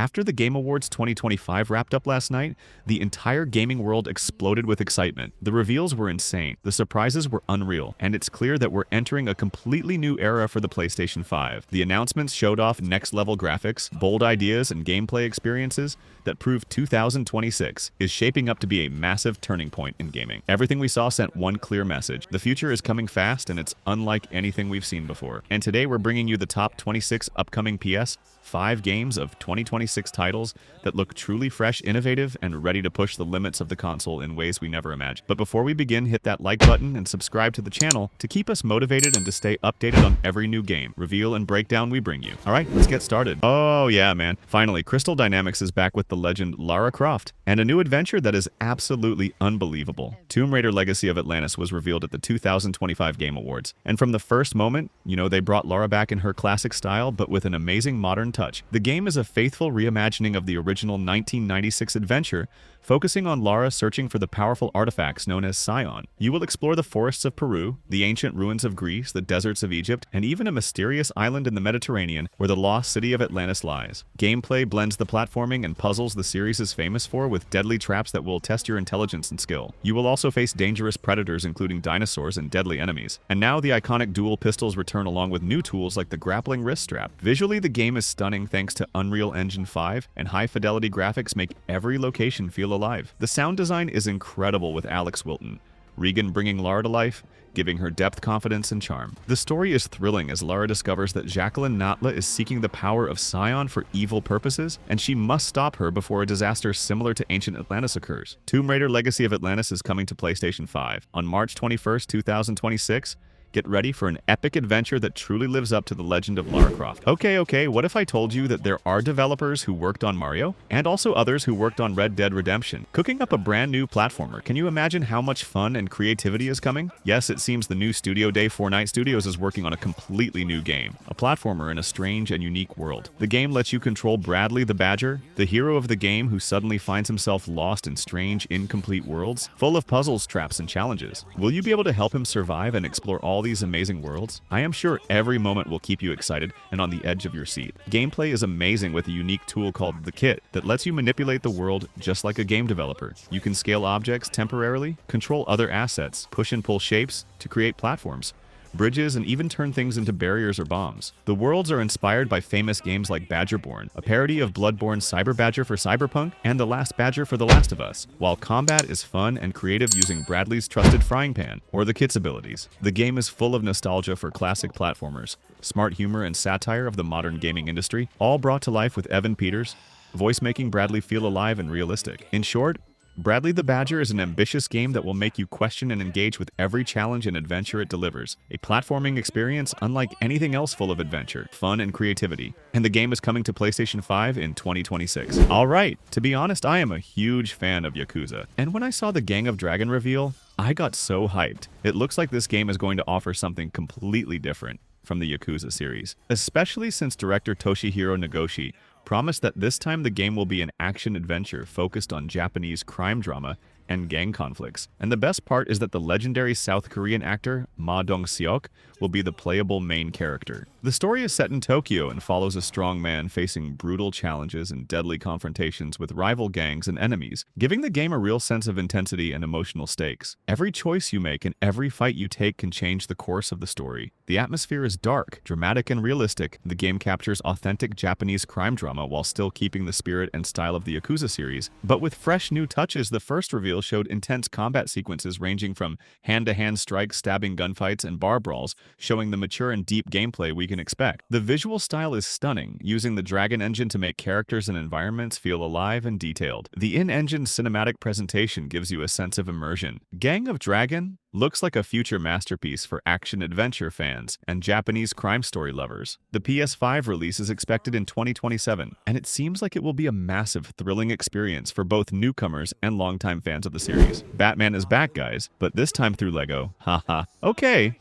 After the Game Awards 2025 wrapped up last night, the entire gaming world exploded with excitement. The reveals were insane, the surprises were unreal, and it's clear that we're entering a completely new era for the PlayStation 5. The announcements showed off next-level graphics, bold ideas, and gameplay experiences that prove 2026 is shaping up to be a massive turning point in gaming. Everything we saw sent one clear message: the future is coming fast, and it's unlike anything we've seen before. And today we're bringing you the top 26 upcoming PS5 games of 2026 titles that look truly fresh, innovative, and ready to push the limits of the console in ways we never imagined. But before we begin, hit that like button and subscribe to the channel to keep us motivated and to stay updated on every new game, reveal, and breakdown we bring you. Alright, let's get started. Oh yeah, man. Finally, Crystal Dynamics is back with the legend Lara Croft, and a new adventure that is absolutely unbelievable. Tomb Raider Legacy of Atlantis was revealed at the 2025 Game Awards, and from the first moment, they brought Lara back in her classic style, but with an amazing modern touch. The game is a faithful reimagining of the original 1996 adventure, focusing on Lara searching for the powerful artifacts known as Scion. You will explore the forests of Peru, the ancient ruins of Greece, the deserts of Egypt, and even a mysterious island in the Mediterranean where the lost city of Atlantis lies. Gameplay blends the platforming and puzzles the series is famous for with deadly traps that will test your intelligence and skill. You will also face dangerous predators including dinosaurs and deadly enemies. And now the iconic dual pistols return along with new tools like the grappling wrist strap. Visually, the game is stunning thanks to Unreal Engine 5, and high-fidelity graphics make every location feel alive. The sound design is incredible with Alex Wilton, Regan bringing Lara to life, giving her depth, confidence, and charm. The story is thrilling as Lara discovers that Jacqueline Natla is seeking the power of Scion for evil purposes, and she must stop her before a disaster similar to ancient Atlantis occurs. Tomb Raider Legacy of Atlantis is coming to PlayStation 5 on March 21st, 2026. Get ready for an epic adventure that truly lives up to the legend of Lara Croft. Okay, what if I told you that there are developers who worked on Mario, and also others who worked on Red Dead Redemption, cooking up a brand new platformer? Can you imagine how much fun and creativity is coming? Yes, it seems the new studio Day 4 Night Studios is working on a completely new game, a platformer in a strange and unique world. The game lets you control Bradley the Badger, the hero of the game who suddenly finds himself lost in strange, incomplete worlds, full of puzzles, traps, and challenges. Will you be able to help him survive and explore all these amazing worlds? I am sure every moment will keep you excited and on the edge of your seat. Gameplay is amazing with a unique tool called the Kit that lets you manipulate the world just like a game developer. You can scale objects temporarily, control other assets, push and pull shapes to create platforms, bridges, and even turn things into barriers or bombs. The worlds are inspired by famous games like Badgerborn, a parody of Bloodborne's Cyber Badger for Cyberpunk, and The Last Badger for The Last of Us, while combat is fun and creative using Bradley's trusted frying pan, or the Kit's abilities. The game is full of nostalgia for classic platformers, smart humor and satire of the modern gaming industry, all brought to life with Evan Peters' voice making Bradley feel alive and realistic. In short, Bradley the Badger is an ambitious game that will make you question and engage with every challenge and adventure it delivers. A platforming experience unlike anything else, full of adventure, fun, and creativity. And the game is coming to PlayStation 5 in 2026. Alright, to be honest, I am a huge fan of Yakuza. And when I saw the Gang of Dragon reveal, I got so hyped. It looks like this game is going to offer something completely different from the Yakuza series, especially since director Toshihiro Nagoshi promised that this time the game will be an action-adventure focused on Japanese crime drama and gang conflicts. And the best part is that the legendary South Korean actor Ma Dong-seok will be the playable main character. The story is set in Tokyo and follows a strong man facing brutal challenges and deadly confrontations with rival gangs and enemies, giving the game a real sense of intensity and emotional stakes. Every choice you make and every fight you take can change the course of the story. The atmosphere is dark, dramatic, and realistic. The game captures authentic Japanese crime drama while still keeping the spirit and style of the Yakuza series, but with fresh new touches. The first reveal showed intense combat sequences ranging from hand-to-hand strikes, stabbing gunfights, and bar brawls, showing the mature and deep gameplay we can expect. The visual style is stunning, using the Dragon engine to make characters and environments feel alive and detailed. The in-engine cinematic presentation gives you a sense of immersion. Gang of Dragon looks like a future masterpiece for action-adventure fans and Japanese crime story lovers. The PS5 release is expected in 2027, and it seems like it will be a massive, thrilling experience for both newcomers and longtime fans of the series. Batman is back, guys, but this time through Lego. Haha. Okay,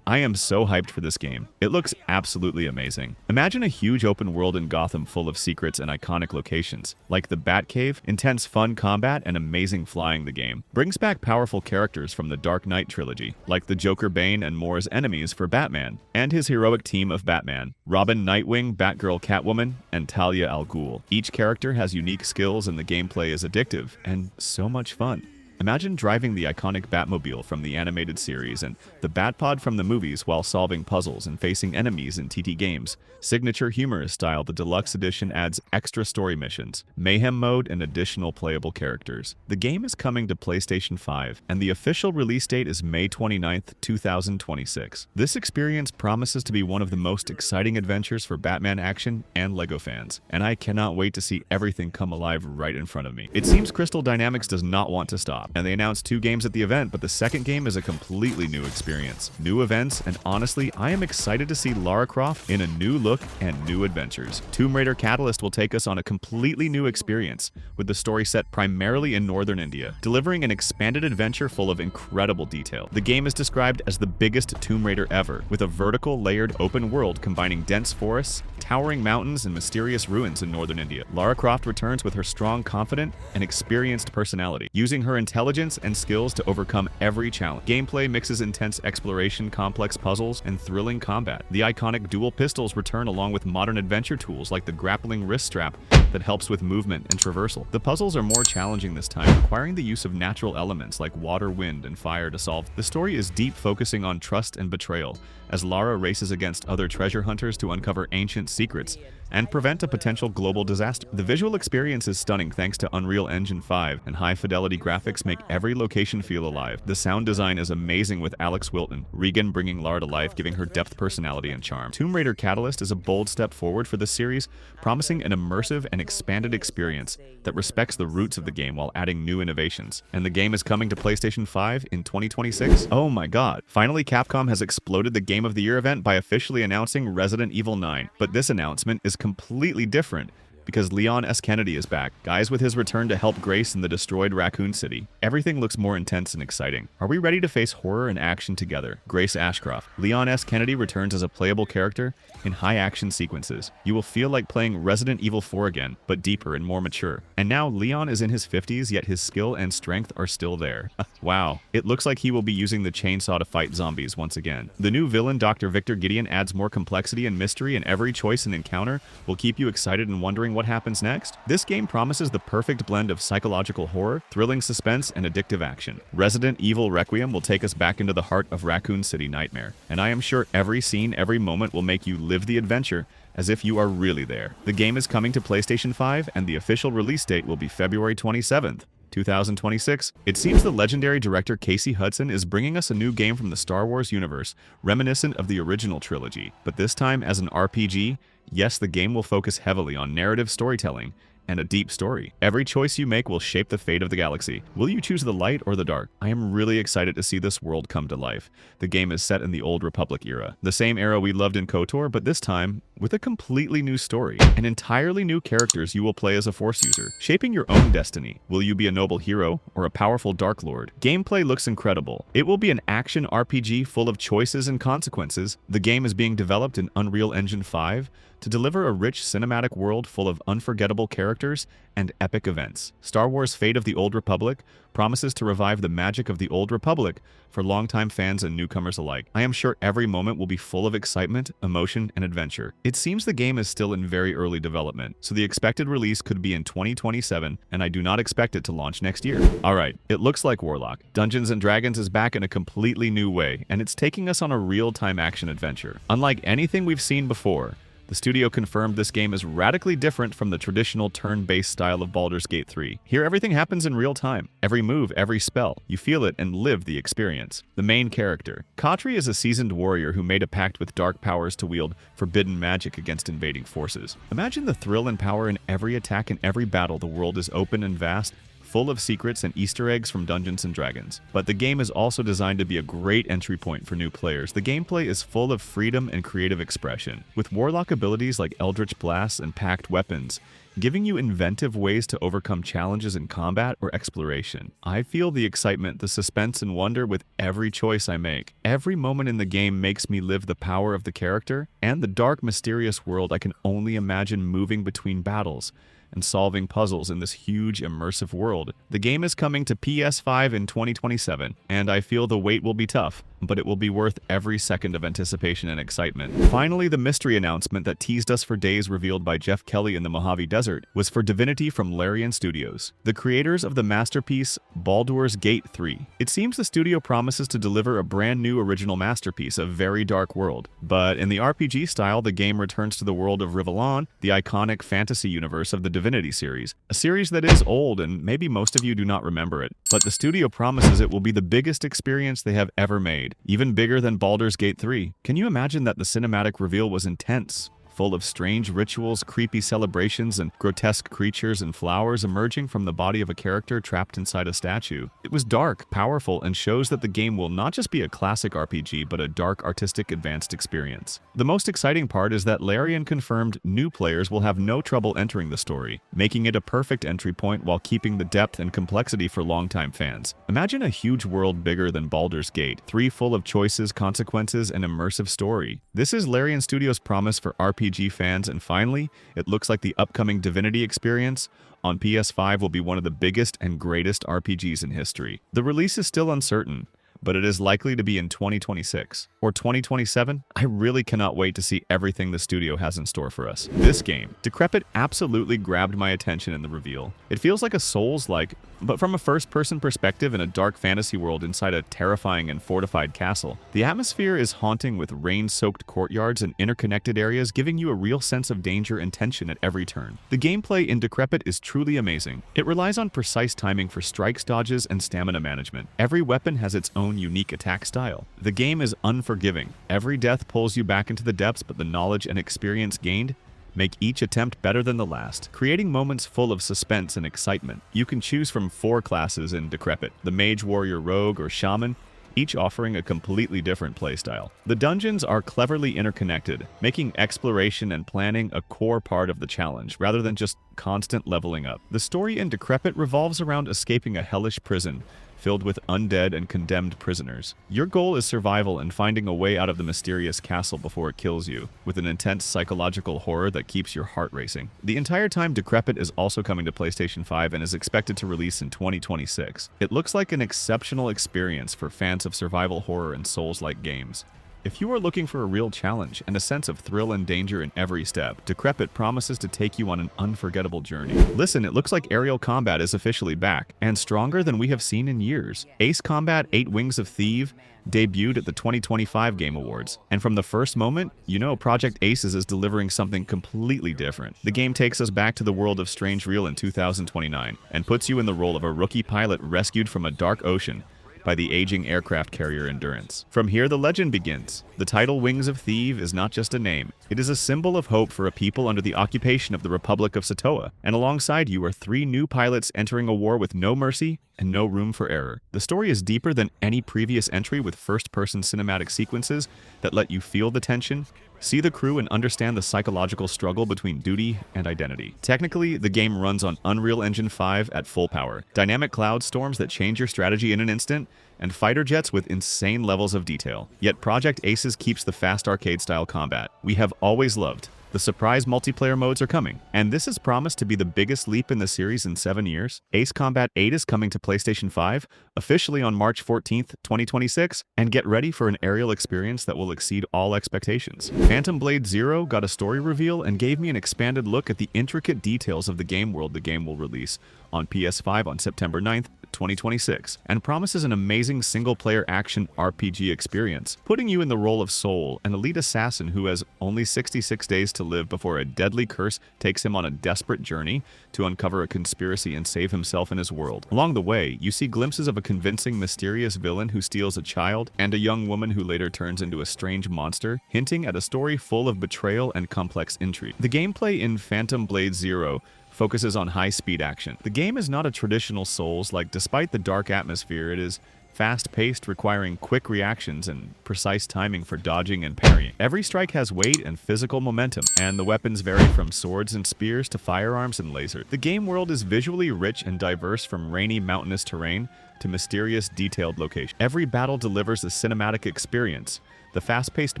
I am so hyped for this game. It looks absolutely amazing. Imagine a huge open world in Gotham full of secrets and iconic locations, like the Batcave. Intense fun combat and amazing flying. The game brings back powerful characters from the Dark Knight Knight trilogy, like the Joker, Bane, and more as enemies for Batman, and his heroic team of Batman, Robin, Nightwing, Batgirl, Catwoman, and Talia al Ghul. Each character has unique skills and the gameplay is addictive and so much fun. Imagine driving the iconic Batmobile from the animated series and the Batpod from the movies while solving puzzles and facing enemies in TT games. Signature humorous style, the deluxe edition adds extra story missions, mayhem mode, and additional playable characters. The game is coming to PlayStation 5, and the official release date is May 29th, 2026. This experience promises to be one of the most exciting adventures for Batman action and LEGO fans, and I cannot wait to see everything come alive right in front of me. It seems Crystal Dynamics does not want to stop, and they announced 2 games at the event, but the second game is a completely new experience, new events, and honestly, I am excited to see Lara Croft in a new look and new adventures. Tomb Raider Catalyst will take us on a completely new experience, with the story set primarily in northern India, delivering an expanded adventure full of incredible detail. The game is described as the biggest Tomb Raider ever, with a vertical, layered open world combining dense forests, towering mountains, and mysterious ruins in northern India. Lara Croft returns with her strong, confident, and experienced personality, using her intelligence and skills to overcome every challenge. Gameplay mixes intense exploration, complex puzzles, and thrilling combat. The iconic dual pistols return along with modern adventure tools like the grappling wrist strap that helps with movement and traversal. The puzzles are more challenging this time, requiring the use of natural elements like water, wind, and fire to solve. The story is deep, focusing on trust and betrayal, as Lara races against other treasure hunters to uncover ancient secrets and prevent a potential global disaster. The visual experience is stunning thanks to Unreal Engine 5, and high-fidelity graphics make every location feel alive. The sound design is amazing with Alex Wilton, Regan bringing Lara to life, giving her depth, personality, and charm. Tomb Raider Catalyst is a bold step forward for the series, promising an immersive and expanded experience that respects the roots of the game while adding new innovations. And the game is coming to PlayStation 5 in 2026. Oh my god. Finally, Capcom has exploded the Game of the Year event by officially announcing Resident Evil 9. But this announcement is completely different because Leon S. Kennedy is back, guys, with his return to help Grace in the destroyed Raccoon City. Everything looks more intense and exciting. Are we ready to face horror and action together? Grace Ashcroft. Leon S. Kennedy returns as a playable character in high-action sequences. You will feel like playing Resident Evil 4 again, but deeper and more mature. And now Leon is in his 50s, yet his skill and strength are still there. Wow. It looks like he will be using the chainsaw to fight zombies once again. The new villain, Dr. Victor Gideon, adds more complexity and mystery, and every choice and encounter will keep you excited and wondering what happens next. This game promises the perfect blend of psychological horror, thrilling suspense, and addictive action. Resident Evil Requiem will take us back into the heart of Raccoon City nightmare, and I am sure every scene, every moment will make you live the adventure as if you are really there. The game is coming to PlayStation 5, and the official release date will be February 27th. 2026. It seems the legendary director Casey Hudson is bringing us a new game from the Star Wars universe, reminiscent of the original trilogy, but this time as an RPG. Yes, the game will focus heavily on narrative storytelling and a deep story. Every choice you make will shape the fate of the galaxy. Will you choose the light or the dark? I am really excited to see this world come to life. The game is set in the Old Republic era, the same era we loved in KOTOR, but this time with a completely new story and entirely new characters you will play as a Force user, shaping your own destiny. Will you be a noble hero or a powerful Dark Lord? Gameplay looks incredible. It will be an action RPG full of choices and consequences. The game is being developed in Unreal Engine 5 to deliver a rich cinematic world full of unforgettable characters and epic events. Star Wars: Fate of the Old Republic promises to revive the magic of the Old Republic for longtime fans and newcomers alike. I am sure every moment will be full of excitement, emotion, and adventure. It seems the game is still in very early development, so the expected release could be in 2027, and I do not expect it to launch next year. Alright, it looks like Warlock. Dungeons & Dragons is back in a completely new way, and it's taking us on a real-time action adventure. Unlike anything we've seen before, the studio confirmed this game is radically different from the traditional turn-based style of Baldur's Gate 3. Here everything happens in real time. Every move, every spell. You feel it and live the experience. The main character. Katri is a seasoned warrior who made a pact with dark powers to wield forbidden magic against invading forces. Imagine the thrill and power in every attack and every battle. The world is open and vast, full of secrets and Easter eggs from Dungeons & Dragons. But the game is also designed to be a great entry point for new players. The gameplay is full of freedom and creative expression, with Warlock abilities like Eldritch Blasts and Packed Weapons, giving you inventive ways to overcome challenges in combat or exploration. I feel the excitement, the suspense, and wonder with every choice I make. Every moment in the game makes me live the power of the character and the dark, mysterious world I can only imagine moving between battles. and solving puzzles in this huge immersive world. The game is coming to PS5 in 2027, and I feel the wait will be tough, but it will be worth every second of anticipation and excitement. Finally, the mystery announcement that teased us for days revealed by Jeff Kelly in the Mojave Desert was for Divinity from Larian Studios, the creators of the masterpiece Baldur's Gate 3. It seems the studio promises to deliver a brand new original masterpiece, a very dark world. But in the RPG style, the game returns to the world of Rivellon, the iconic fantasy universe of the Divinity series, a series that is old and maybe most of you do not remember it. But the studio promises it will be the biggest experience they have ever made, even bigger than Baldur's Gate 3. Can you imagine that the cinematic reveal was intense, full of strange rituals, creepy celebrations, and grotesque creatures and flowers emerging from the body of a character trapped inside a statue? It was dark, powerful, and shows that the game will not just be a classic RPG, but a dark, artistic, advanced experience. The most exciting part is that Larian confirmed new players will have no trouble entering the story, making it a perfect entry point while keeping the depth and complexity for longtime fans. Imagine a huge world bigger than Baldur's Gate 3, full of choices, consequences, and immersive story. This is Larian Studios' promise for RPG fans, and finally, it looks like the upcoming Divinity experience on PS5 will be one of the biggest and greatest RPGs in history. The release is still uncertain, but it is likely to be in 2026 or 2027. I really cannot wait to see everything the studio has in store for us. This game, Decrepit, absolutely grabbed my attention in the reveal. It feels like a Souls-like, but from a first-person perspective in a dark fantasy world inside a terrifying and fortified castle. The atmosphere is haunting with rain-soaked courtyards and interconnected areas, giving you a real sense of danger and tension at every turn. The gameplay in Decrepit is truly amazing. It relies on precise timing for strikes, dodges, and stamina management. Every weapon has its own unique attack style. The game is unforgiving. Every death pulls you back into the depths, but the knowledge and experience gained make each attempt better than the last, creating moments full of suspense and excitement. You can choose from 4 classes in Decrepit: the Mage, Warrior, Rogue, or Shaman, each offering a completely different playstyle. The dungeons are cleverly interconnected, making exploration and planning a core part of the challenge, rather than just constant leveling up. The story in Decrepit revolves around escaping a hellish prison filled with undead and condemned prisoners. Your goal is survival and finding a way out of the mysterious castle before it kills you, with an intense psychological horror that keeps your heart racing. The entire time, Decrepit is also coming to PlayStation 5 and is expected to release in 2026. It looks like an exceptional experience for fans of survival horror and Souls-like games. If you are looking for a real challenge and a sense of thrill and danger in every step, Decrepit promises to take you on an unforgettable journey. Listen, it looks like aerial combat is officially back, and stronger than we have seen in years. Ace Combat 8 Wings of Thief debuted at the 2025 Game Awards, and from the first moment, you know Project Aces is delivering something completely different. The game takes us back to the world of Strange Real in 2029, and puts you in the role of a rookie pilot rescued from a dark ocean by the aging aircraft carrier Endurance. From here, the legend begins. The title Wings of Thief is not just a name. It is a symbol of hope for a people under the occupation of the Republic of Satoa, and alongside you are 3 new pilots entering a war with no mercy and no room for error. The story is deeper than any previous entry, with first-person cinematic sequences that let you feel the tension, see the crew, and understand the psychological struggle between duty and identity. Technically, the game runs on Unreal Engine 5 at full power, dynamic cloud storms that change your strategy in an instant, and fighter jets with insane levels of detail. Yet Project Aces keeps the fast arcade-style combat we have always loved. The surprise multiplayer modes are coming, and this is promised to be the biggest leap in the series in 7 years. Ace Combat 8 is coming to PlayStation 5, officially on March 14th, 2026, and get ready for an aerial experience that will exceed all expectations. Phantom Blade Zero got a story reveal and gave me an expanded look at the intricate details of the game world the game will release on PS5 on September 9th, 2026, and promises an amazing single-player action RPG experience, putting you in the role of Soul, an elite assassin who has only 66 days to live before a deadly curse takes him on a desperate journey to uncover a conspiracy and save himself and his world. Along the way, you see glimpses of a convincing, mysterious villain who steals a child, and a young woman who later turns into a strange monster, hinting at a story full of betrayal and complex intrigue. The gameplay in Phantom Blade Zero focuses on high-speed action. The game is not a traditional Souls-like. Despite the dark atmosphere, it is fast-paced, requiring quick reactions and precise timing for dodging and parrying. Every strike has weight and physical momentum, and the weapons vary from swords and spears to firearms and lasers. The game world is visually rich and diverse, from rainy, mountainous terrain to mysterious, detailed locations. Every battle delivers a cinematic experience, The fast-paced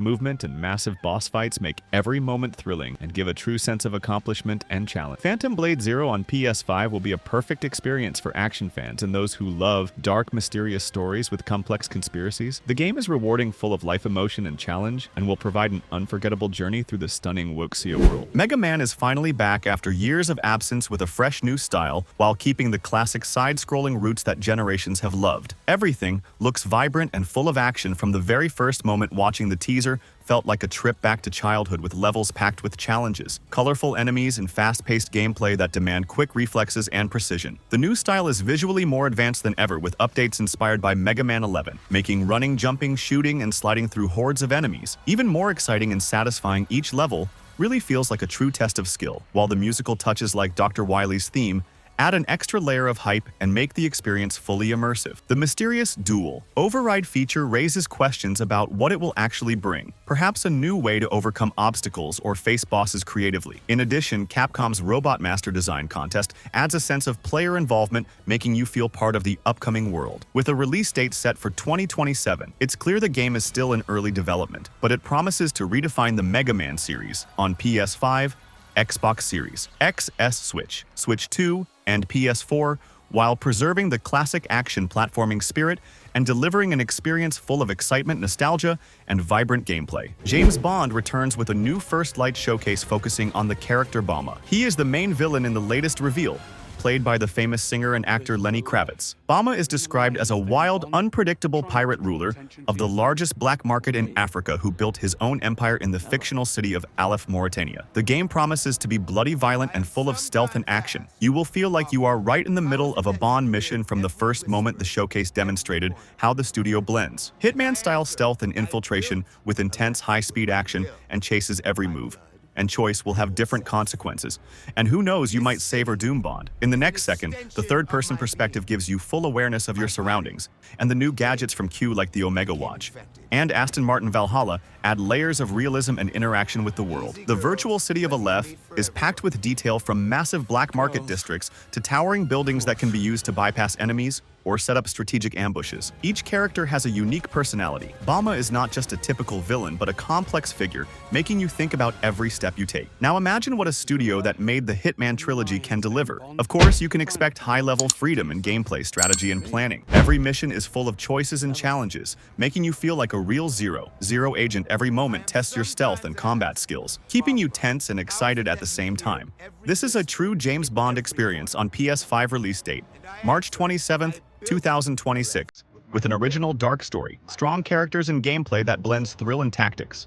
movement and massive boss fights make every moment thrilling and give a true sense of accomplishment and challenge. Phantom Blade Zero on PS5 will be a perfect experience for action fans and those who love dark, mysterious stories with complex conspiracies. The game is rewarding, full of life emotion and challenge, and will provide an unforgettable journey through the stunning Wuxia world. Mega Man is finally back after years of absence with a fresh new style, while keeping the classic side-scrolling roots that generations have loved. Everything looks vibrant and full of action. From the very first moment watching the teaser, felt like a trip back to childhood, with levels packed with challenges, colorful enemies, and fast-paced gameplay that demand quick reflexes and precision. The new style is visually more advanced than ever, with updates inspired by Mega Man 11, making running, jumping, shooting, and sliding through hordes of enemies even more exciting and satisfying. Each level really feels like a true test of skill, while the musical touches like Dr. Wily's theme add an extra layer of hype and make the experience fully immersive. The mysterious dual override feature raises questions about what it will actually bring, perhaps a new way to overcome obstacles or face bosses creatively. In addition, Capcom's Robot Master Design Contest adds a sense of player involvement, making you feel part of the upcoming world. With a release date set for 2027, it's clear the game is still in early development, but it promises to redefine the Mega Man series on PS5, Xbox Series XS, Switch 2, and PS4, while preserving the classic action platforming spirit and delivering an experience full of excitement, nostalgia, and vibrant gameplay. James Bond returns with a new First Light showcase focusing on the character Bama. He is the main villain in the latest reveal, played by the famous singer and actor Lenny Kravitz. Bama is described as a wild, unpredictable pirate ruler of the largest black market in Africa who built his own empire in the fictional city of Aleph, Mauritania. The game promises to be bloody, violent, and full of stealth and action. You will feel like you are right in the middle of a Bond mission from the first moment. The showcase demonstrated how the studio blends Hitman-style stealth and infiltration with intense, high-speed action and chases. Every move and choice will have different consequences, and who knows, you might save or doom Bond. In the next second, the third-person perspective gives you full awareness of your surroundings, and the new gadgets from Q like the Omega Watch and Aston Martin Valhalla add layers of realism and interaction with the world. The virtual city of Aleph is packed with detail, from massive black market districts to towering buildings that can be used to bypass enemies or set up strategic ambushes. Each character has a unique personality. Bama is not just a typical villain, but a complex figure, making you think about every step you take. Now imagine what a studio that made the Hitman trilogy can deliver. Of course, you can expect high-level freedom in gameplay, strategy, and planning. Every mission is full of choices and challenges, making you feel like a real Zero agent. Every moment tests your stealth and combat skills, keeping you tense and excited at the same time. This is a true James Bond experience on PS5. Release date March 27th, 2026, with an original dark story, strong characters, and gameplay that blends thrill and tactics.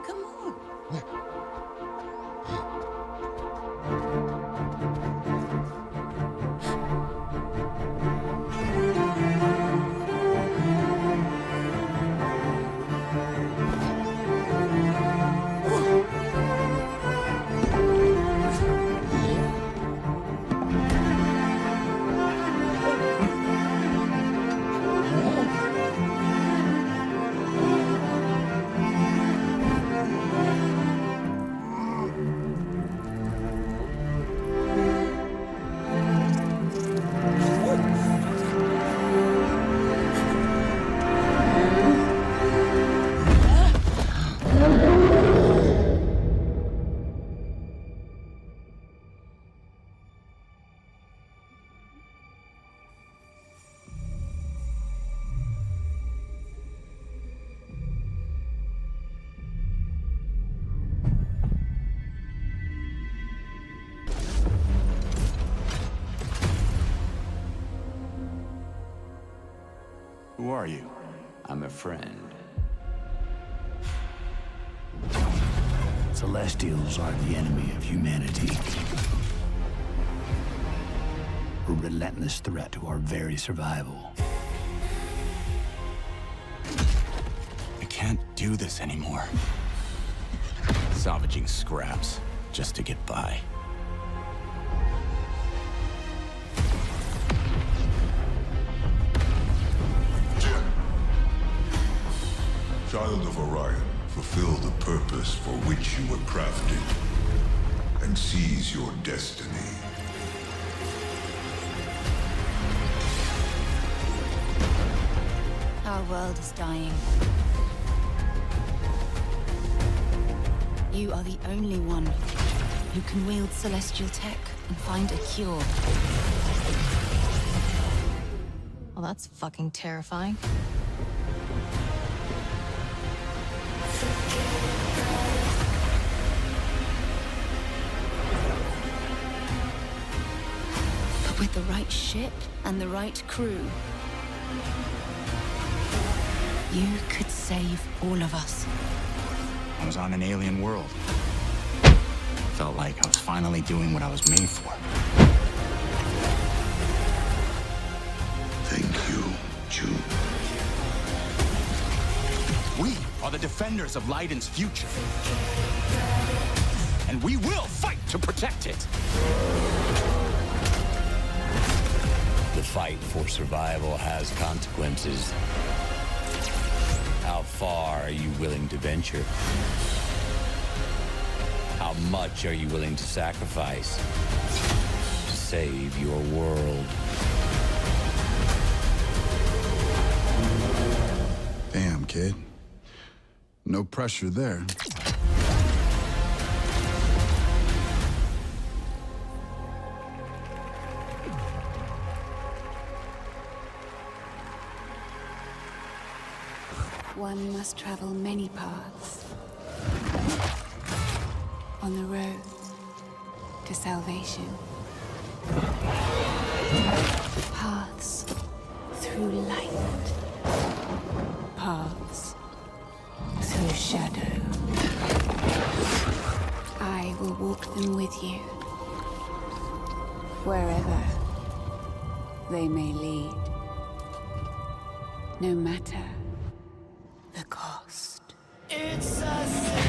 Come on. Who are you? I'm a friend. Celestials are the enemy of humanity. A relentless threat to our very survival. I can't do this anymore. Salvaging scraps just to get by. Child of Orion, fulfill the purpose for which you were crafted, and seize your destiny. Our world is dying. You are the only one who can wield celestial tech and find a cure. Well, that's fucking terrifying. But with the right ship and the right crew, you could save all of us. I was on an alien world. Felt like I was finally doing what I was made for. Thank you, June. We are the defenders of Leiden's future. And we will fight to protect it. The fight for survival has consequences. How far are you willing to venture? How much are you willing to sacrifice to save your world? Damn, kid. No pressure there. One must travel many paths on the road to salvation. Paths through light, paths through shadow. I will walk them with you, wherever they may lead, no matter the cost. It's a sin.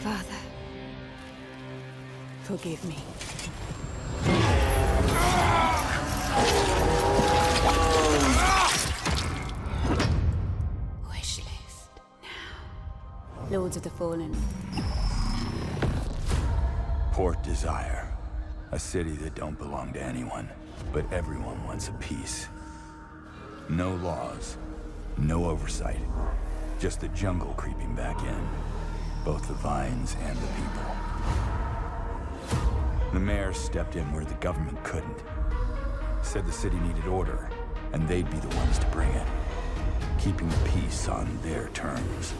Father, forgive me. Wish list now. Lords of the Fallen. Port Desire. A city that don't belong to anyone, but everyone wants a piece. No laws, no oversight. Just the jungle creeping back in. Both the vines and the people. The mayor stepped in where the government couldn't. Said the city needed order, and they'd be the ones to bring it. Keeping the peace on their terms.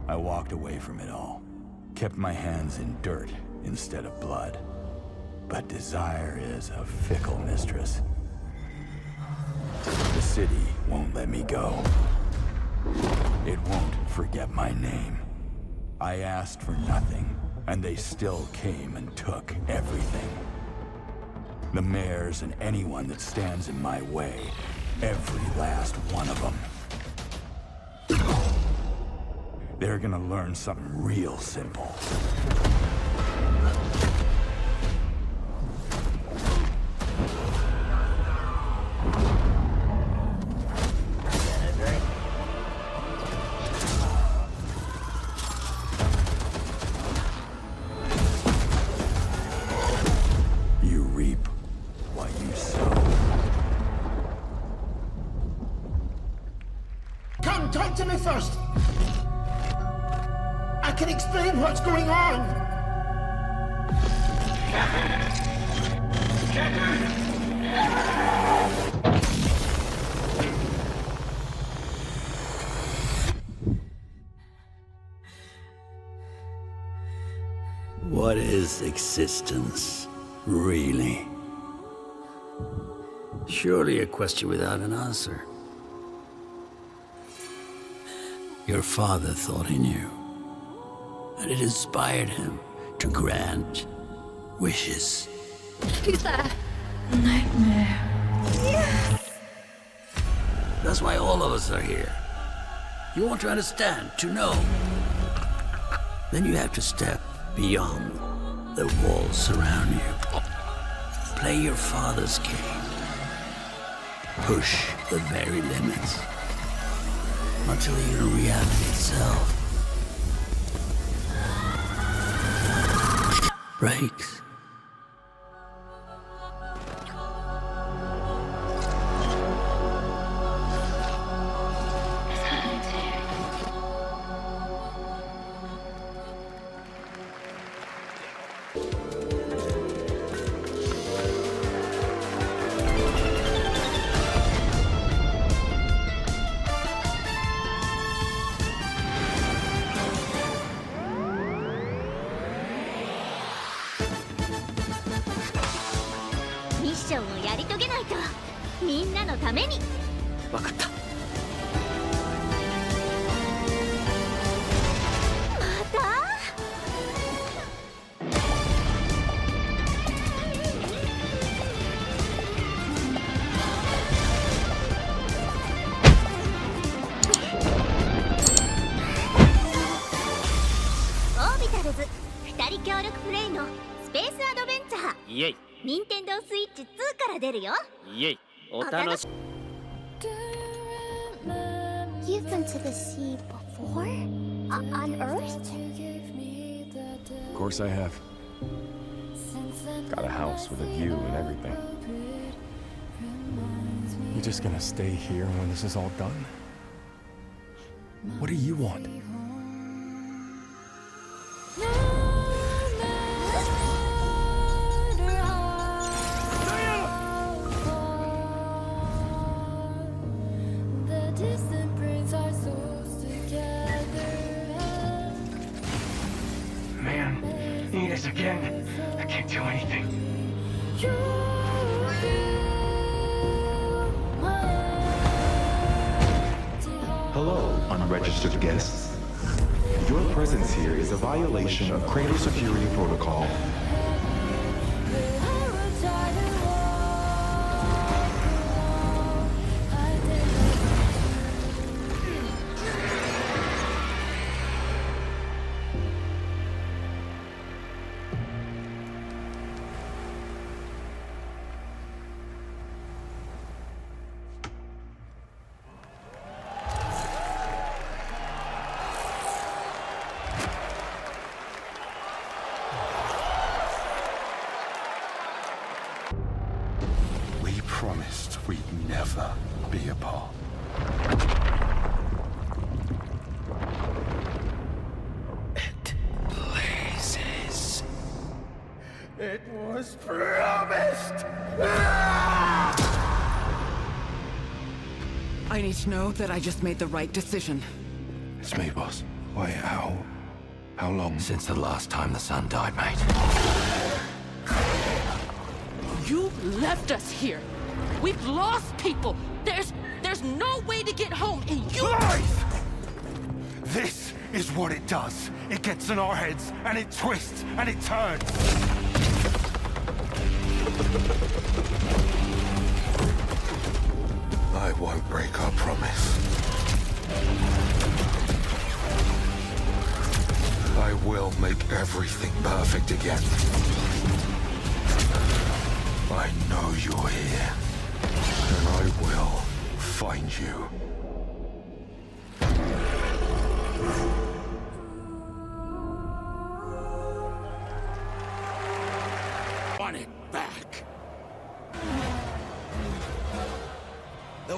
I walked away from it all. Kept my hands in dirt instead of blood. But desire is a fickle mistress. The city won't let me go. It won't forget my name. I asked for nothing, and they still came and took everything. The mayors and anyone that stands in my way, every last one of them. They're gonna learn something real simple. reap what you sow. Come, talk to me first. I can explain what's going on. What is existence, really? Surely a question without an answer. Your father thought he knew, and it inspired him to grant wishes. Who's that? Nightmare. Yes! That's why all of us are here. You want to understand, to know. Then you have to step beyond the walls surround you. Play your father's game. Push the very limits. Until you hear reality itself breaks. Orbitals 2人協力プレイのスペースアドベンチャー。イエイ。任天堂スイッチ2から出るよ。イエイ。お楽しみ。You've been to the sea before? On Earth? Of course I have. Got a house with a view and everything. You just gonna stay here when this is all done? What do you want? Man, eat us again. I can't do anything. Hello, unregistered guests. Your presence here is a violation of cradle security protocol. We promised we'd never be apart. It blazes. It was promised. I need to know that I just made the right decision. It's me, boss. Wait, how long? Since the last time the sun died, mate. You left us here. We've lost people. There's no way to get home, and you... Lies! This is what it does. It gets in our heads, and it twists, and it turns. I won't break our promise. I will make everything perfect again. I know you're here, and I will find you. Want it back.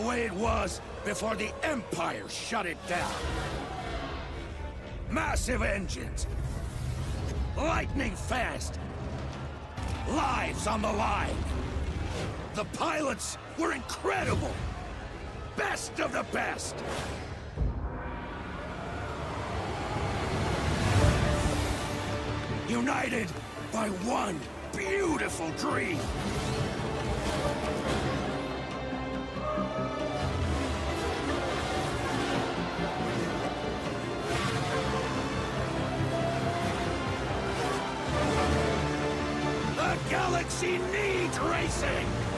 way it was before the Empire shut it down. Massive engines. Lightning fast. Lives on the line. The pilots were incredible. Best of the best. United by one beautiful dream. The galaxy needs racing!